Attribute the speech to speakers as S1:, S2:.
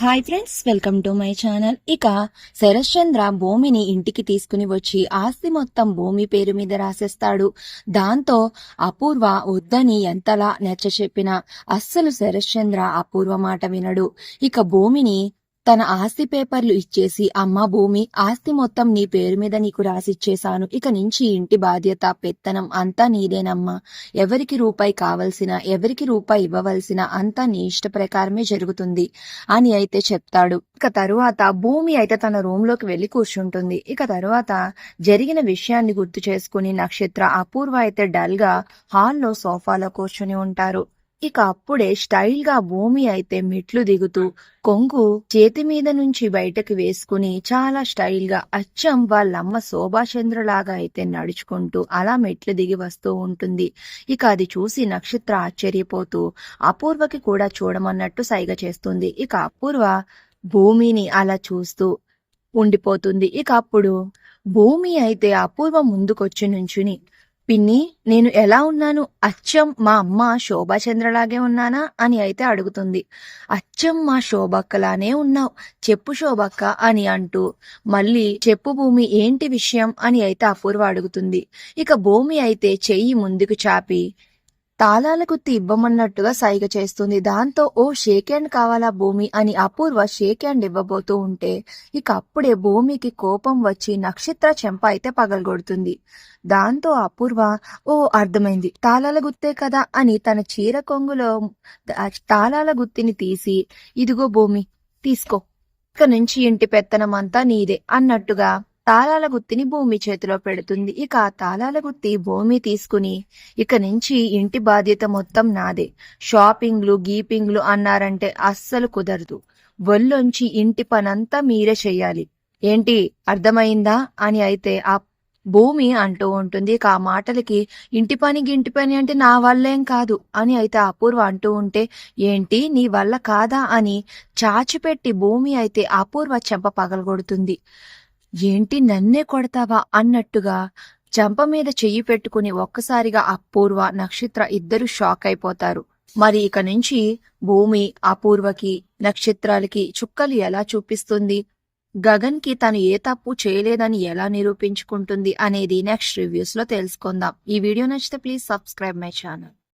S1: Hi friends, welcome to my channel. ఇక శరశ్చంద్ర భూమిని ఇంటికి తీసుకుని వచ్చి ఆస్తి మొత్తం భూమి పేరు మీద రాసేస్తాడు. దాంతో అపూర్వ వద్దని ఎంతలా నచ్చ చెప్పినా అస్సలు శరశ్చంద్ర అపూర్వ మాట వినడు. ఇక భూమిని తన ఆస్తి పేపర్లు ఇచ్చేసి, అమ్మ భూమి, ఆస్తి మొత్తం నీ పేరు మీద నీకు రాసిచ్చేశాను. ఇక నుంచి ఇంటి బాధ్యత, పెత్తనం అంతా నీదేనమ్మా. ఎవరికి రూపాయి కావలసిన, ఎవరికి రూపాయి ఇవ్వవలసిన అంతా నీ ఇష్ట ప్రకారమే జరుగుతుంది అని అయితే చెప్తాడు. ఇక తరువాత భూమి అయితే తన రూమ్ లోకి వెళ్లి కూర్చుంటుంది. ఇక తరువాత జరిగిన విషయాన్ని గుర్తు చేసుకుని నక్షత్ర, అపూర్వ అయితే డల్ గా హాల్లో సోఫాలో కూర్చుని ఉంటారు. ఇక అప్పుడే స్టైల్ గా భూమి అయితే మెట్లు దిగుతూ కొంగు చేతి మీద నుంచి బయటకు వేసుకుని చాలా స్టైల్ గా అచ్చం వాళ్ళమ్మ శోభాచంద్రలాగా అయితే నడుచుకుంటూ అలా మెట్లు దిగి వస్తూ ఉంటుంది. ఇక అది చూసి నక్షత్ర ఆశ్చర్యపోతూ అపూర్వకి కూడా చూడమన్నట్టు సైగ చేస్తుంది. ఇక అపూర్వ భూమిని అలా చూస్తూ ఉండిపోతుంది. ఇక అప్పుడు భూమి అయితే అపూర్వ ముందుకొచ్చి నుంచుని, పిన్ని, నేను ఎలా ఉన్నాను? అచ్చం మా అమ్మ శోభాచంద్రలాగే ఉన్నానా అని అయితే అడుగుతుంది. అచ్చం మా శోభక్కలానే ఉన్నావు, చెప్పు శోభక్క అని అంటూ మళ్ళీ చెప్పు భూమి, ఏంటి విషయం అని అయితే అపూర్వ అడుగుతుంది. ఇక భూమి అయితే చెయ్యి ముందుకు చాపి తాళాల గుత్తి ఇవ్వమన్నట్టుగా సైగ చేస్తుంది. దాంతో ఓ షేక్ హ్యాండ్ కావాలా భూమి అని అపూర్వ షేక్ హ్యాండ్ ఇవ్వబోతూ ఉంటే ఇక అప్పుడే భూమికి కోపం వచ్చి నక్షత్ర చెంప అయితే పగలగొడుతుంది. దాంతో అపూర్వ, ఓ అర్థమైంది, తాళాల గుత్తే కదా అని తన చీర కొంగులో తాళాల గుత్తిని తీసి, ఇదిగో భూమి తీసుకో, ఇక నుంచి ఇంటి పెత్తనం అంతా నీదే అన్నట్టుగా తాళాల గుత్తిని భూమి చేతిలో పెడుతుంది. ఇక ఆ తాళాల గుత్తి భూమి తీసుకుని, ఇక నుంచి ఇంటి బాధ్యత మొత్తం నాదే, షాపింగ్లు గీపింగ్లు అన్నారంటే అస్సలు కుదరదు, ఒళ్ళొంచి ఇంటి పనంతా మీరే చెయ్యాలి, ఏంటి అర్థమైందా అని అయితే ఆ భూమి అంటూ ఉంటుంది. ఇక ఆ మాటలకి ఇంటి పని అంటే నా వల్లేం కాదు అని అయితే అపూర్వ అంటూ ఉంటే, ఏంటి నీ వల్ల కాదా అని చాచిపెట్టి భూమి అయితే అపూర్వ చెంప పగలగొడుతుంది. ఏంటి నన్నే కొడతావా అన్నట్టుగా చెంప మీద చెయ్యి పెట్టుకుని ఒక్కసారిగా అపూర్వ నక్షత్ర ఇద్దరు షాక్ అయిపోతారు. మరి ఇక నుంచి భూమి అపూర్వకి నక్షత్రాలకి చుక్కలు ఎలా చూపిస్తుంది, గగన్ కి తను ఏ తప్పు చేయలేదని ఎలా నిరూపించుకుంటుంది అనేది నెక్స్ట్ రివ్యూస్ లో తెలుసుకుందాం. ఈ వీడియో నచ్చితే ప్లీజ్ సబ్స్క్రైబ్ మై ఛానల్.